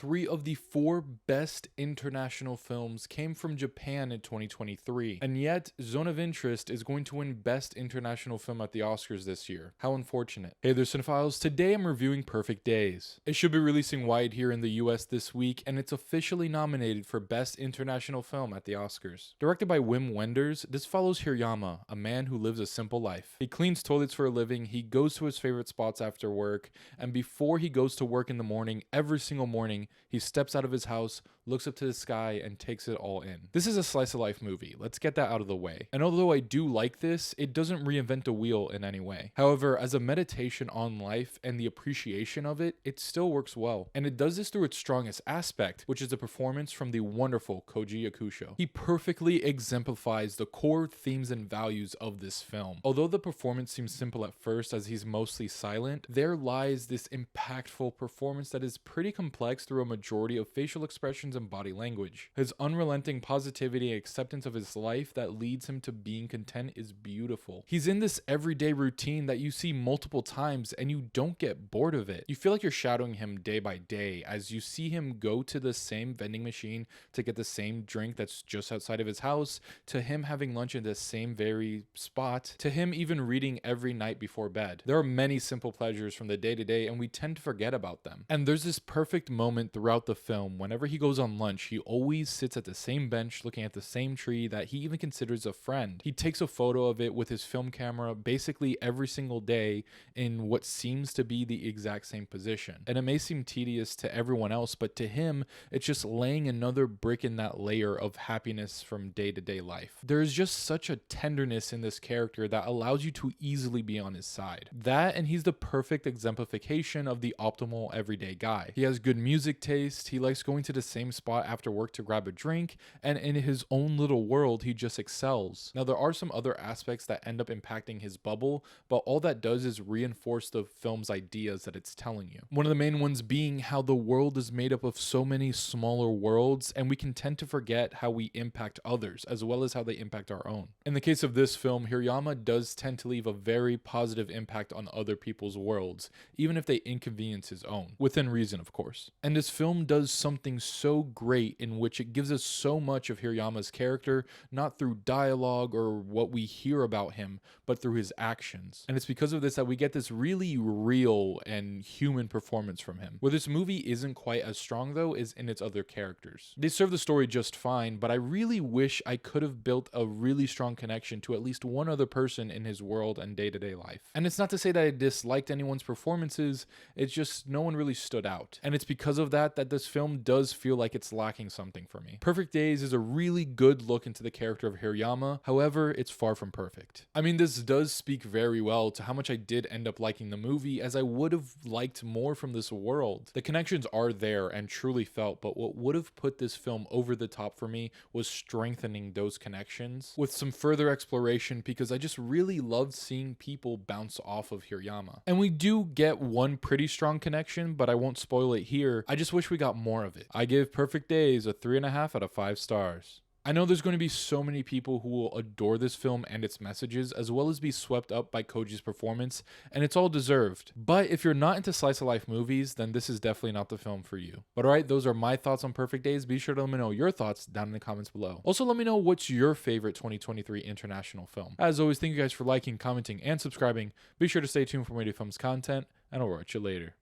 3 of the 4 best international films came from Japan in 2023, and yet Zone of Interest is going to win Best International Film at the Oscars this year. How unfortunate. Hey there, Cinephiles. Today I'm reviewing Perfect Days. It should be releasing wide here in the US this week, and it's officially nominated for Best International Film at the Oscars. Directed by Wim Wenders, this follows Hirayama, a man who lives a simple life. He cleans toilets for a living, he goes to his favorite spots after work, and before he goes to work in the morning, every single morning, he steps out of his house, looks up to the sky, and takes it all in. This is a slice of life movie. Let's get that out of the way. And although I do like this, it doesn't reinvent the wheel in any way. However, as a meditation on life and the appreciation of it, it still works well. And it does this through its strongest aspect, which is a performance from the wonderful Koji Yakusho. He perfectly exemplifies the core themes and values of this film. Although the performance seems simple at first as he's mostly silent, there lies this impactful performance that is pretty complex through a majority of facial expressions and body language. His unrelenting positivity and acceptance of his life that leads him to being content is beautiful. He's in this everyday routine that you see multiple times and you don't get bored of it. You feel like you're shadowing him day by day as you see him go to the same vending machine to get the same drink that's just outside of his house, to him having lunch in the same very spot, to him even reading every night before bed. There are many simple pleasures from the day to day and we tend to forget about them. And there's this perfect moment throughout the film. Whenever he goes on lunch, he always sits at the same bench looking at the same tree that he even considers a friend. He takes a photo of it with his film camera basically every single day in what seems to be the exact same position. And it may seem tedious to everyone else, but to him, it's just laying another brick in that layer of happiness from day-to-day life. There is just such a tenderness in this character that allows you to easily be on his side. That, and he's the perfect exemplification of the optimal everyday guy. He has good music taste, he likes going to the same spot after work to grab a drink, and in his own little world, he just excels. Now, there are some other aspects that end up impacting his bubble, but all that does is reinforce the film's ideas that it's telling you. One of the main ones being how the world is made up of so many smaller worlds, and we can tend to forget how we impact others, as well as how they impact our own. In the case of this film, Hirayama does tend to leave a very positive impact on other people's worlds, even if they inconvenience his own, within reason, of course. And this film does something so great in which it gives us so much of Hirayama's character, not through dialogue or what we hear about him, but through his actions. And it's because of this that we get this really real and human performance from him. Where this movie isn't quite as strong though is in its other characters. They serve the story just fine, but I really wish I could have built a really strong connection to at least one other person in his world and day-to-day life. And it's not to say that I disliked anyone's performances, it's just no one really stood out. And it's because of that that this film does feel like it's lacking something for me. Perfect Days is a really good look into the character of Hirayama, however, it's far from perfect. I mean, this does speak very well to how much I did end up liking the movie, as I would have liked more from this world. The connections are there and truly felt, but what would have put this film over the top for me was strengthening those connections with some further exploration, because I just really loved seeing people bounce off of Hirayama. And we do get one pretty strong connection, but I won't spoil it here. I just wish we got more of it. I give Perfect Days a 3.5 out of 5 stars. I know there's going to be so many people who will adore this film and its messages, as well as be swept up by Koji's performance, and it's all deserved. But if you're not into slice of life movies, then this is definitely not the film for you. But alright, those are my thoughts on Perfect Days. Be sure to let me know your thoughts down in the comments below. Also, let me know what's your favorite 2023 international film. As always, thank you guys for liking, commenting, and subscribing. Be sure to stay tuned for more Films content, and I'll watch you later.